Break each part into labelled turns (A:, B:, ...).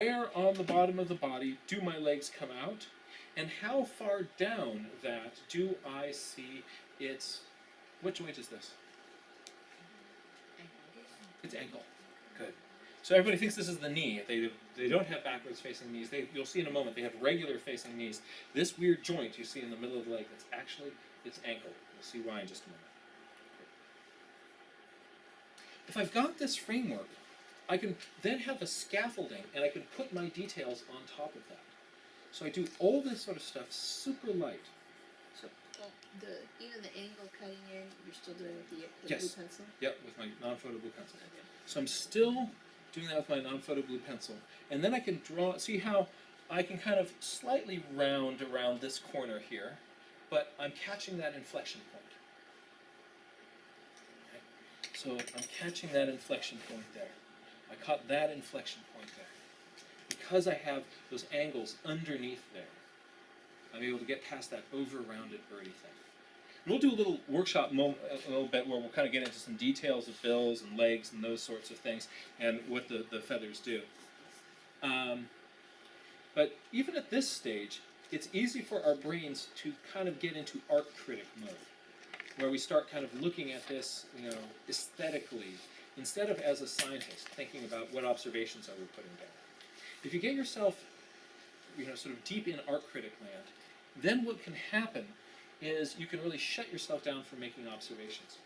A: where on the bottom of the body do my legs come out, and how far down that do I see its, what joint is this? It's ankle. Good. So everybody thinks this is the knee. They don't have backwards facing knees. You'll see in a moment, they have regular facing knees. This weird joint you see in the middle of the leg, that's actually its ankle. We'll see why in just a moment. If I've got this framework, I can then have a scaffolding, and I can put my details on top of that. So I do all this sort of stuff super light.
B: So, even the angle cutting in, you're still doing with the
A: Yes.
B: blue pencil?
A: Yep, with my non-photo blue pencil.
B: Okay.
A: So I'm still doing that with my non-photo blue pencil. And then I can draw, see how I can kind of slightly round around this corner here, but I'm catching that inflection point. Okay. So I'm catching that inflection point there. I caught that inflection point there. Because I have those angles underneath there, I'm able to get past that over-rounded birdie thing. And we'll do a little workshop a little bit where we'll kind of get into some details of bills and legs and those sorts of things and what the feathers do. But even at this stage, it's easy for our brains to kind of get into art critic mode, where we start kind of looking at this, aesthetically, instead of as a scientist, thinking about what observations are we putting down. If you get yourself, sort of deep in art critic land, then what can happen is you can really shut yourself down from making observations.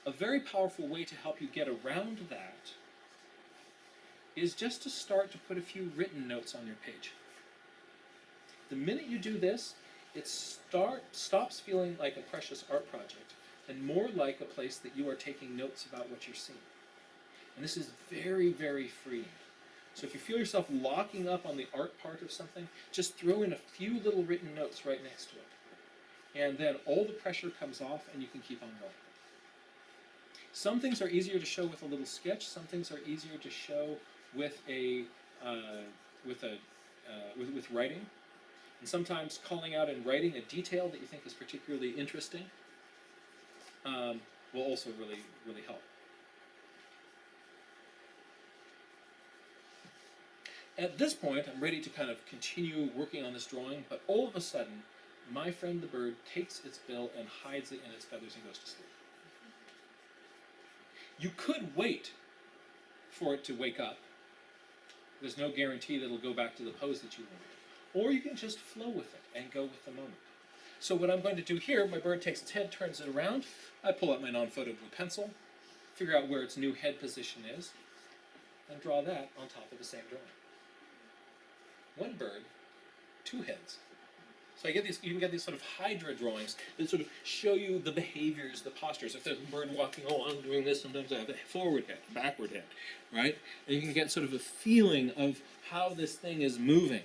A: A very powerful way to help you get around that is just to start to put a few written notes on your page. The minute you do this, it stops feeling like a precious art project and more like a place that you are taking notes about what you're seeing. And this is very, very freeing. So if you feel yourself locking up on the art part of something, just throw in a few little written notes right next to it. And then all the pressure comes off and you can keep on going. Some things are easier to show with a little sketch. Some things are easier to show with with writing. And sometimes calling out in writing a detail that you think is particularly interesting will also really, really help. At this point, I'm ready to kind of continue working on this drawing, but all of a sudden, my friend the bird takes its bill and hides it in its feathers and goes to sleep. You could wait for it to wake up. There's no guarantee that it'll go back to the pose that you wanted. Or you can just flow with it and go with the moment. So what I'm going to do here, my bird takes its head, turns it around, I pull out my non-photo blue pencil, figure out where its new head position is, and draw that on top of the same drawing. One bird, two heads. So you can get these sort of hydra drawings that sort of show you the behaviors, the postures. If there's a bird walking, I'm doing this, sometimes I have a forward head, backward head, right? And you can get sort of a feeling of how this thing is moving.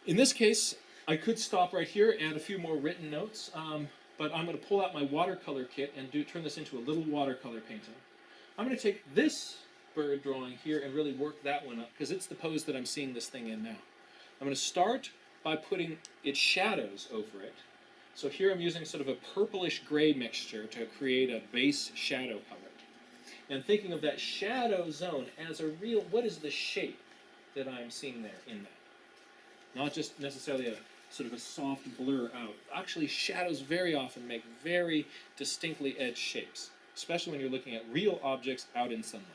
A: In this case, I could stop right here, add a few more written notes, but I'm going to pull out my watercolor kit and turn this into a little watercolor painting. I'm going to take this bird drawing here and really work that one up, because it's the pose that I'm seeing this thing in now. I'm going to start by putting its shadows over it. So here I'm using sort of a purplish gray mixture to create a base shadow color. And thinking of that shadow zone as a real, what is the shape that I'm seeing there in that? Not just necessarily a sort of a soft blur out. Actually, shadows very often make very distinctly edged shapes, especially when you're looking at real objects out in sunlight.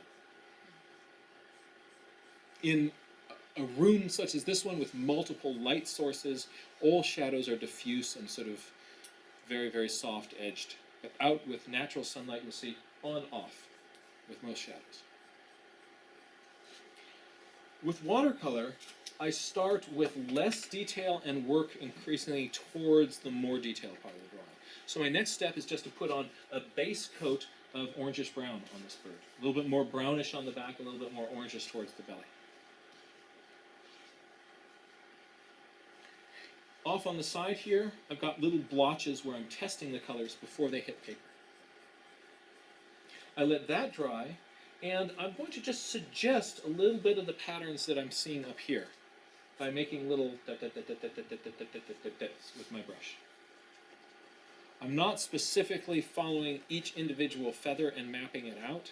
A: In a room such as this one with multiple light sources, all shadows are diffuse and sort of very, very soft edged. But out with natural sunlight, you'll see on, off with most shadows. With watercolor, I start with less detail and work increasingly towards the more detailed part of the drawing. So my next step is just to put on a base coat of orangish brown on this bird. A little bit more brownish on the back, a little bit more orangish towards the belly. Off on the side here, I've got little blotches where I'm testing the colors before they hit paper. I let that dry, and I'm going to just suggest a little bit of the patterns that I'm seeing up here by making little with my brush. I'm not specifically following each individual feather and mapping it out.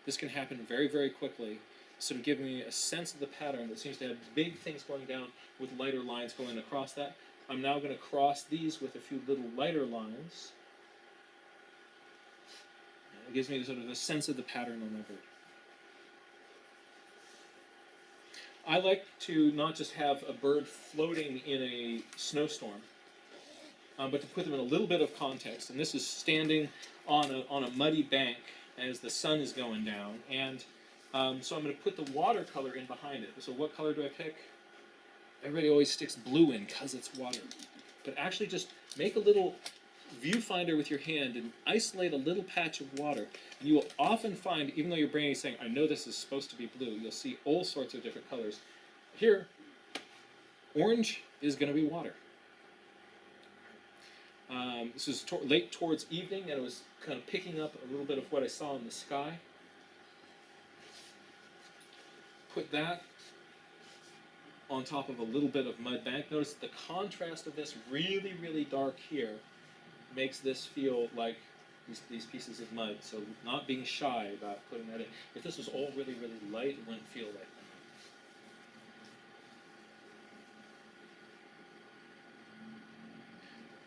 A: This can happen very, very quickly, sort of giving me a sense of the pattern that seems to have big things going down with lighter lines going across that. I'm now going to cross these with a few little lighter lines. And it gives me sort of a sense of the pattern on my bird. I like to not just have a bird floating in a snowstorm, but to put them in a little bit of context. And this is standing on a muddy bank as the sun is going down. And so I'm going to put the watercolor in behind it. So what color do I pick? Everybody always sticks blue in because it's water. But actually just make a little viewfinder with your hand and isolate a little patch of water. And you will often find, even though your brain is saying, I know this is supposed to be blue, you'll see all sorts of different colors. Here, orange is going to be water. This is late towards evening, and it was kind of picking up a little bit of what I saw in the sky. Put that on top of a little bit of mud bank. Notice the contrast of this really, really dark here makes this feel like these pieces of mud. So not being shy about putting that in. If this was all really, really light, it wouldn't feel like that.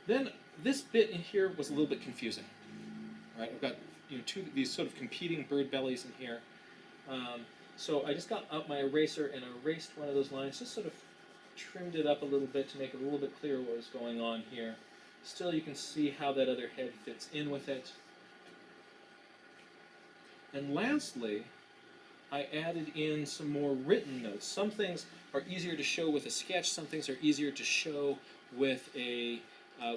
A: Then this bit in here was a little bit confusing. Right, I've got these sort of competing bird bellies in here. So I just got out my eraser and erased one of those lines, just sort of trimmed it up a little bit to make it a little bit clearer what was going on here. Still, you can see how that other head fits in with it. And lastly, I added in some more written notes. Some things are easier to show with a sketch. Some things are easier to show with a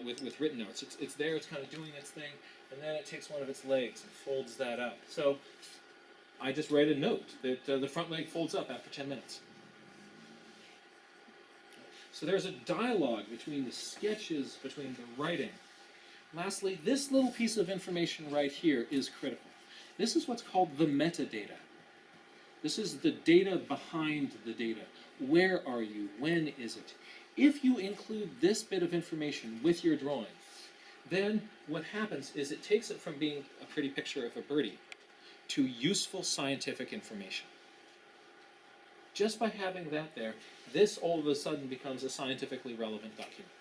A: with written notes. It's there. It's kind of doing its thing, and then it takes one of its legs and folds that up. So I just write a note that the front leg folds up after 10 minutes. So there's a dialogue between the sketches, between the writing. Lastly, this little piece of information right here is critical. This is what's called the metadata. This is the data behind the data. Where are you? When is it? If you include this bit of information with your drawing, then what happens is it takes it from being a pretty picture of a birdie to useful scientific information. Just by having that there, this all of a sudden becomes a scientifically relevant document.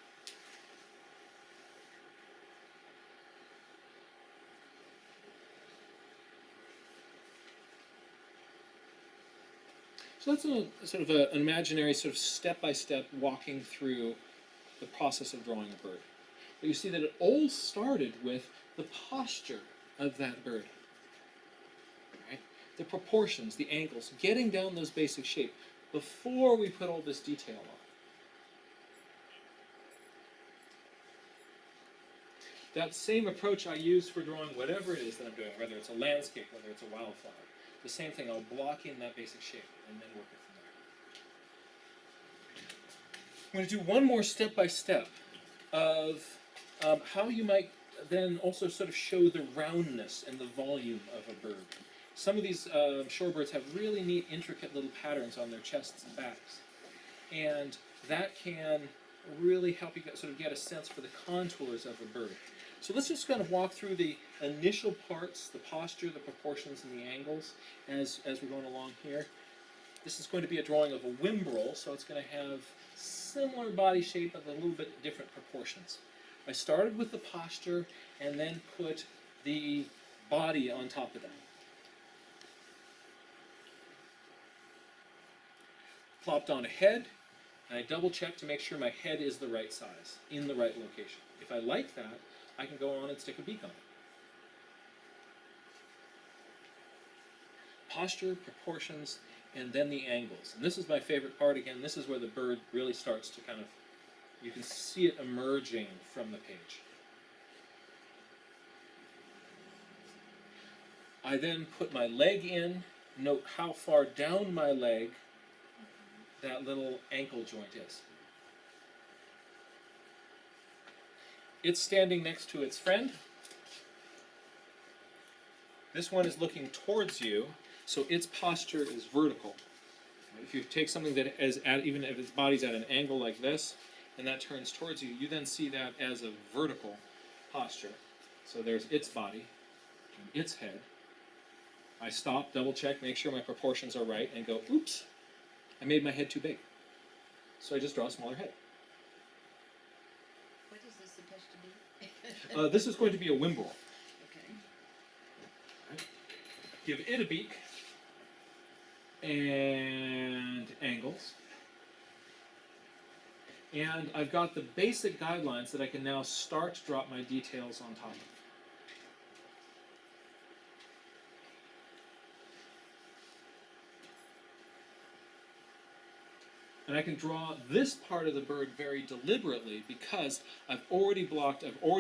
A: So that's an imaginary sort of step-by-step walking through the process of drawing a bird. But you see that it all started with the posture of that bird. Right? The proportions, the angles, getting down those basic shapes before we put all this detail on. That same approach I use for drawing whatever it is that I'm doing, whether it's a landscape, whether it's a wildflower. The same thing, I'll block in that basic shape and then work it from there. I'm going to do one more step-by-step of how you might then also sort of show the roundness and the volume of a bird. Some of these shorebirds have really neat, intricate little patterns on their chests and backs. And that can really help you sort of get a sense for the contours of a bird. So let's just kind of walk through the initial parts, the posture, the proportions, and the angles as we're going along here. This is going to be a drawing of a whimbrel, so it's going to have similar body shape but a little bit different proportions. I started with the posture and then put the body on top of that. Plopped on a head, and I double check to make sure my head is the right size, in the right location. If I like that, I can go on and stick a beak on it. Posture, proportions, and then the angles. And this is my favorite part. Again, this is where the bird really starts to kind of, you can see it emerging from the page. I then put my leg in, note how far down my leg that little ankle joint is. It's standing next to its friend. This one is looking towards you, so its posture is vertical. If you take something that is even if its body's at an angle like this, and that turns towards you, you then see that as a vertical posture. So there's its body and its head. I stop, double check, make sure my proportions are right, and go, oops, I made my head too big. So I just draw a smaller head.
B: What is this supposed to be?
A: This is going to be a wimble.
B: Okay.
A: Give it a beak and angles. And I've got the basic guidelines that I can now start to drop my details on top of. And I can draw this part of the bird very deliberately because I've already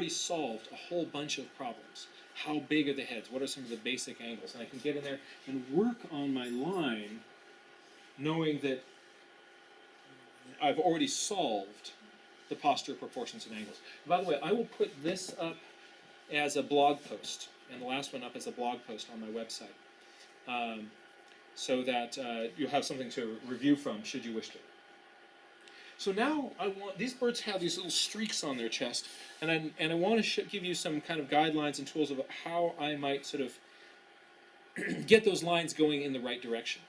A: solved a whole bunch of problems. How big are the heads? What are some of the basic angles? And I can get in there and work on my line knowing that I've already solved the posture, proportions, and angles. By the way, I will put this up as a blog post, and the last one up as a blog post on my website, so that you'll have something to review from should you wish to. So now these birds have these little streaks on their chest, and I want to give you some kind of guidelines and tools of how I might sort of get those lines going in the right direction.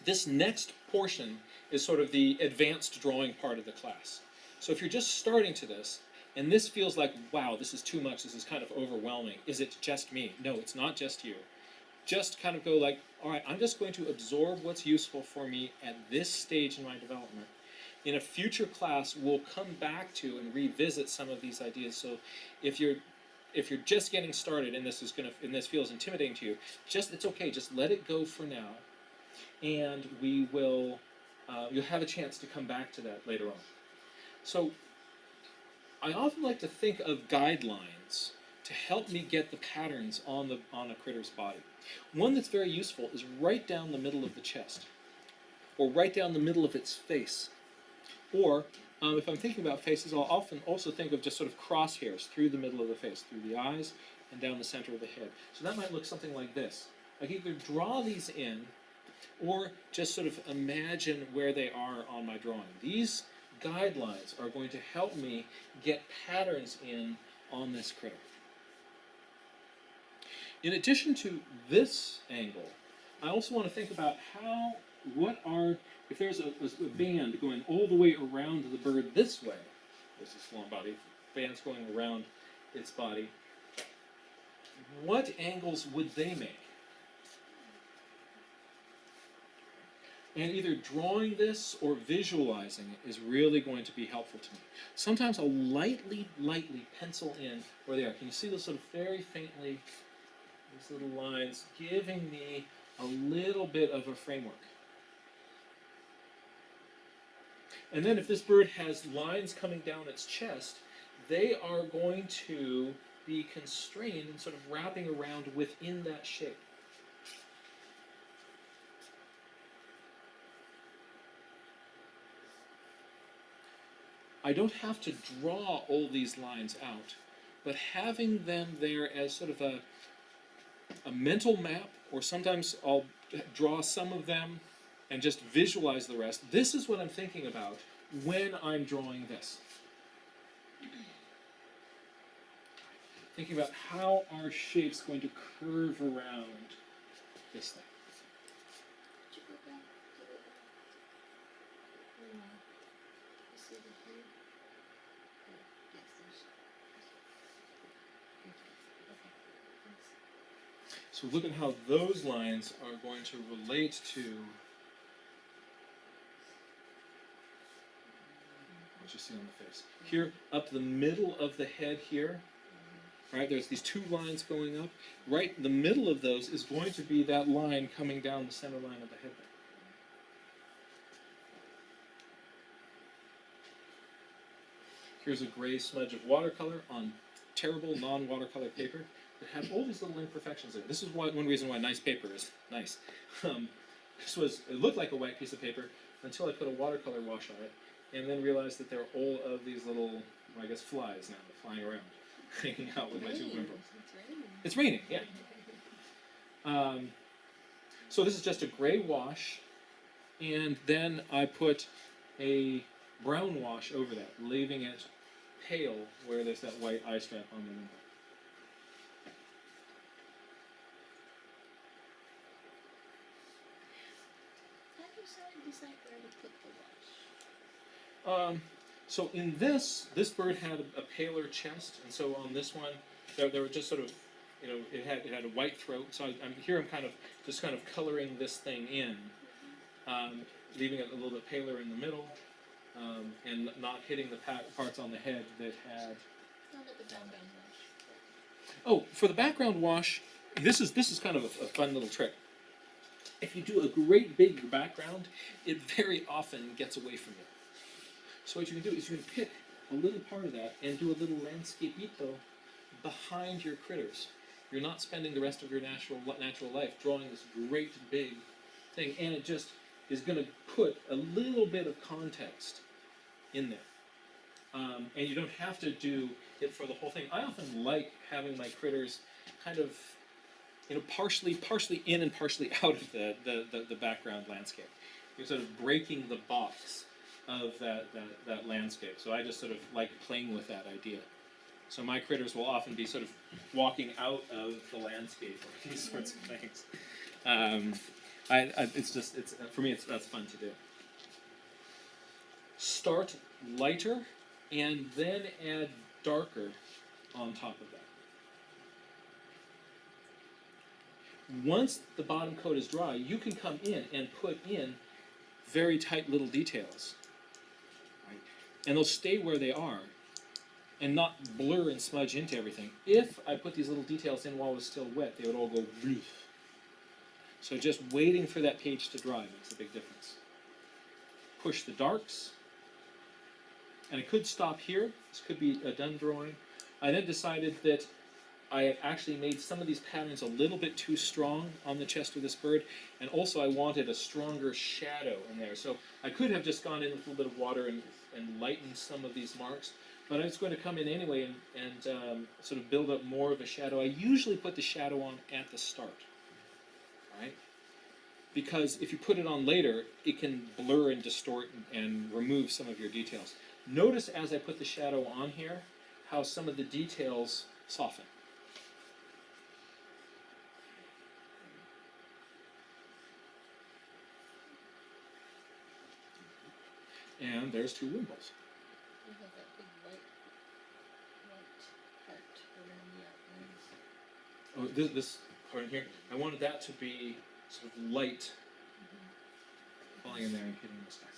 A: This next portion is sort of the advanced drawing part of the class. So if you're just starting to this, and this feels like, wow, this is too much, this is kind of overwhelming, is it just me? No, it's not just you. Just kind of go like, all right, I'm just going to absorb what's useful for me at this stage in my development. In a future class, we'll come back to and revisit some of these ideas. So if you're just getting started and this feels intimidating to you, it's okay, just let it go for now. And we will, you'll have a chance to come back to that later on. So I often like to think of guidelines to help me get the patterns on a critter's body. One that's very useful is right down the middle of the chest, or right down the middle of its face. Or if I'm thinking about faces, I'll often also think of just sort of crosshairs through the middle of the face, through the eyes and down the center of the head. So that might look something like this. I can either draw these in, or just sort of imagine where they are on my drawing. These guidelines are going to help me get patterns in on this critter. In addition to this angle, I also want to think about if there's a band going all the way around the bird this way, there's this long body, band's going around its body, what angles would they make? And either drawing this or visualizing it is really going to be helpful to me. Sometimes I'll lightly pencil in where they are. Can you see those sort of very faintly, these little lines, giving me a little bit of a framework. And then if this bird has lines coming down its chest, they are going to be constrained and sort of wrapping around within that shape. I don't have to draw all these lines out, but having them there as sort of a mental map, or sometimes I'll draw some of them and just visualize the rest. This is what I'm thinking about when I'm drawing this. Thinking about how our shape's going to curve around this thing.
B: Could you go back to the, you see the thing? Yes, there's. Okay, thanks.
A: So look at how those lines are going to relate to what you see on the face. Here, up the middle of the head here, right, there's these two lines going up. Right in the middle of those is going to be that line coming down the center line of the head there. Here's a gray smudge of watercolor on terrible non-watercolor paper that had all these little imperfections in it. This is one reason why nice paper is nice. It looked like a white piece of paper until I put a watercolor wash on it, and then realized that there are all of these little, well, I guess, flies now flying around, hanging out with my two wimbles. It's raining, yeah. So this is just a gray wash, and then I put a brown wash over that, leaving it pale where there's that white eye strap on the window.
B: How do you decide where to put the wash?
A: So in this bird had a paler chest, and so on this one, there were just sort of, it had a white throat. So I'm kind of coloring this thing in, leaving it a little bit paler in the middle, and not hitting the parts on the head that had.
B: Not at the background wash.
A: Oh, for the background wash, this is kind of a fun little trick. If you do a great big background, it very often gets away from you. So what you can do is you can pick a little part of that and do a little landscapito behind your critters. You're not spending the rest of your natural life drawing this great big thing, and it just is going to put a little bit of context in there. And you don't have to do it for the whole thing. I often like having my critters kind of, partially in and partially out of the background landscape. You're sort of breaking the box of that landscape. So I just sort of like playing with that idea. So my critters will often be sort of walking out of the landscape or these sorts of things. For me, that's fun to do. Start lighter and then add darker on top of that. Once the bottom coat is dry, you can come in and put in very tight little details. Right? And they'll stay where they are and not blur and smudge into everything. If I put these little details in while it was still wet, they would all go blue. So just waiting for that page to dry makes a big difference. Push the darks. And I could stop here. This could be a done drawing. I then decided that I had actually made some of these patterns a little bit too strong on the chest of this bird, and also I wanted a stronger shadow in there. So I could have just gone in with a little bit of water and lightened some of these marks, but I was going to come in anyway and sort of build up more of a shadow. I usually put the shadow on at the start, right? Because if you put it on later, it can blur and distort and remove some of your details. Notice as I put the shadow on here, how some of the details soften. And there's two wimbles.
B: You have that big white part around the outlines.
A: Oh, this part in here, I wanted that to be sort of light, falling in there and hitting those guys.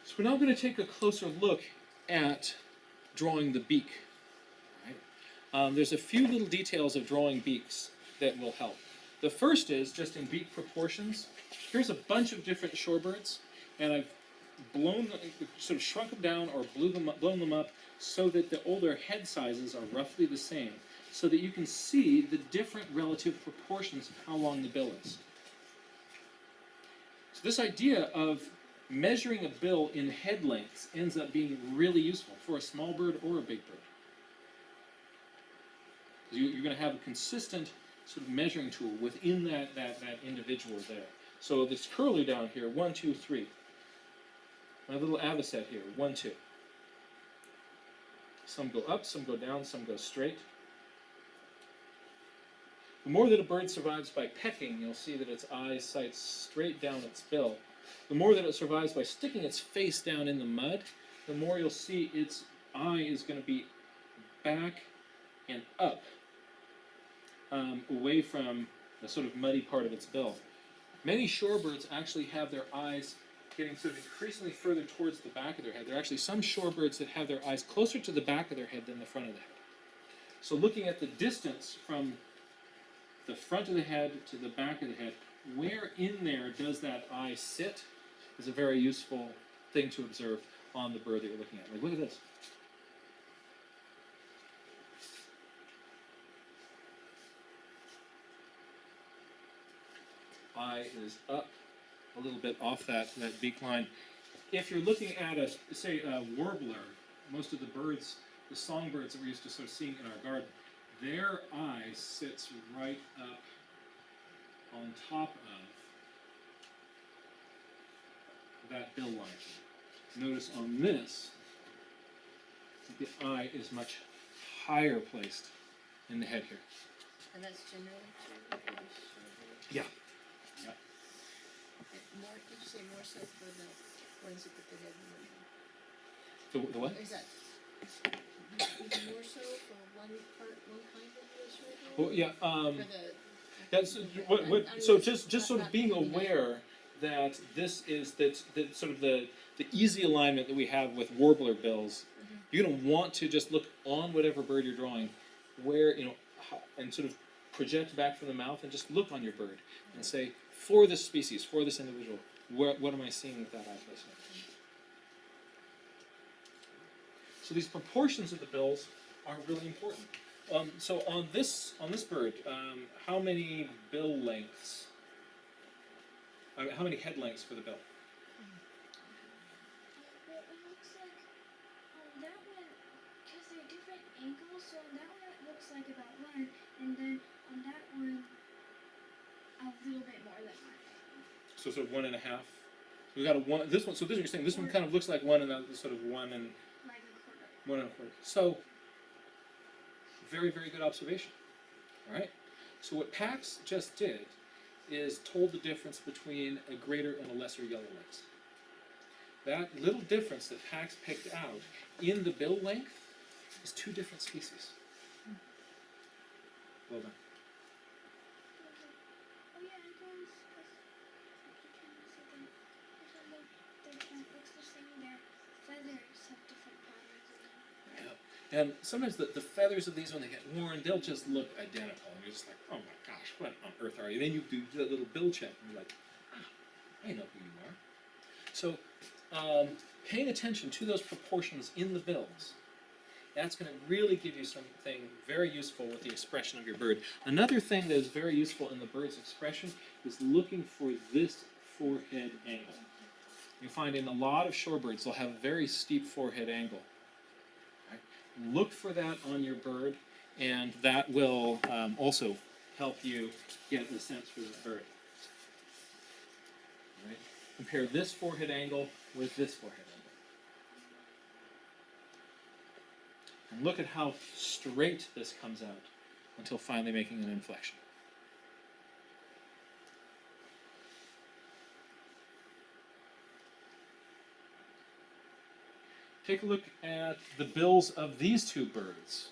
A: So we're now going to take a closer look at drawing the beak. Right? There's a few little details of drawing beaks that will help. The first is just in beak proportions. Here's a bunch of different shorebirds, and I've sort of shrunk them down or blown them up so that the older head sizes are roughly the same, so that you can see the different relative proportions of how long the bill is. So this idea of measuring a bill in head lengths ends up being really useful for a small bird or a big bird. You're going to have a consistent sort of measuring tool within that individual there. So this curlew down here, 1, 2, 3. My little avocet here, 1, 2. Some go up, some go down, some go straight. The more that a bird survives by pecking, you'll see that its eyes sight straight down its bill. The more that it survives by sticking its face down in the mud, the more you'll see its eye is going to be back and up, away from the sort of muddy part of its bill. Many shorebirds actually have their eyes getting sort of increasingly further towards the back of their head. There are actually some shorebirds that have their eyes closer to the back of their head than the front of the head. So looking at the distance from the front of the head to the back of the head, where in there does that eye sit is a very useful thing to observe on the bird that you're looking at. Like, look at this. Eye is up a little bit off that beak line. If you're looking at say a warbler, most of the birds, the songbirds that we're used to sort of seeing in our garden, their eye sits right up on top that bill line. Notice on this, the eye is much higher placed in the head here.
B: And that's generally true for the shorebird.
A: Yeah. Yeah.
B: And more, did you say more so for the ones that put the head in
A: The what?
B: the, is that even more so for one part, one kind of the shorebird?
A: Well, yeah.
B: For the,
A: That's so just sort of being aware that this is that sort of the easy alignment that we have with warbler bills. You're going to want to just look on whatever bird you're drawing, where and sort of project back from the mouth and just look on your bird and say, for this species, for this individual, what am I seeing with that eye placement? So these proportions of the bills are really important. So on this bird, how many bill lengths? How many head lengths for the bill?
C: Well, it looks like on that one, because they're different angles, so on that one it looks like about one, and then on that one, a little bit more than one.
A: So sort of 1.5. We got a one. This one. So this you're saying this one kind of looks like one, and that sort of 1 and
C: Like a quarter.
A: 1 1/4. So very, very good observation. All right. So what Pax just did is told the difference between a greater and a lesser yellow lynx. That little difference that Pax picked out in the bill length is 2 different species. Well done.
C: Oh yeah, it goes. Looks the same. Their feathers have different patterns in them.
A: Yeah. And sometimes the feathers of these, when they get worn, they'll just look identical. And you're just like, oh my gosh, what on earth are you? Then you do that little bill check, and you're like, I know who you are. So, paying attention to those proportions in the bills, that's going to really give you something very useful with the expression of your bird. Another thing that is very useful in the bird's expression is looking for this forehead angle. You find in a lot of shorebirds, they'll have a very steep forehead angle. Right? Look for that on your bird, and that will also help you get the sense for the bird. Right? Compare this forehead angle with this forehead angle. And look at how straight this comes out until finally making an inflection. Take a look at the bills of these 2 birds.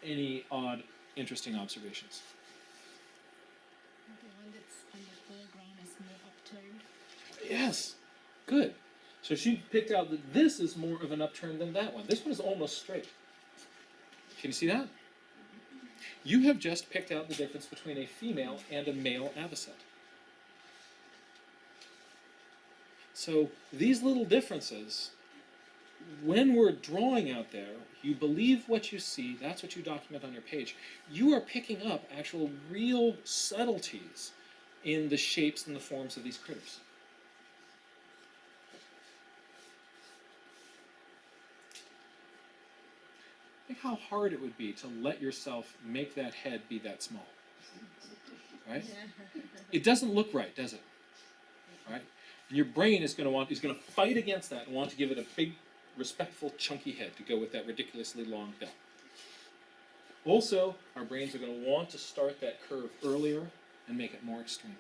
A: Any odd, interesting observations?
B: The one that's on the foreground is more upturned.
A: Yes, good. So she picked out that this is more of an upturn than that one. This one is almost straight. Can you see that? You have just picked out the difference between a female and a male avocet. So these little differences, when we're drawing out there, you believe what you see, that's what you document on your page. You are picking up actual real subtleties in the shapes and the forms of these critters. Think how hard it would be to let yourself make that head be that small. Right? It doesn't look right, does it? Right? And your brain is going to fight against that and want to give it a big, respectful, chunky head to go with that ridiculously long bill. Also, our brains are going to want to start that curve earlier and make it more extreme.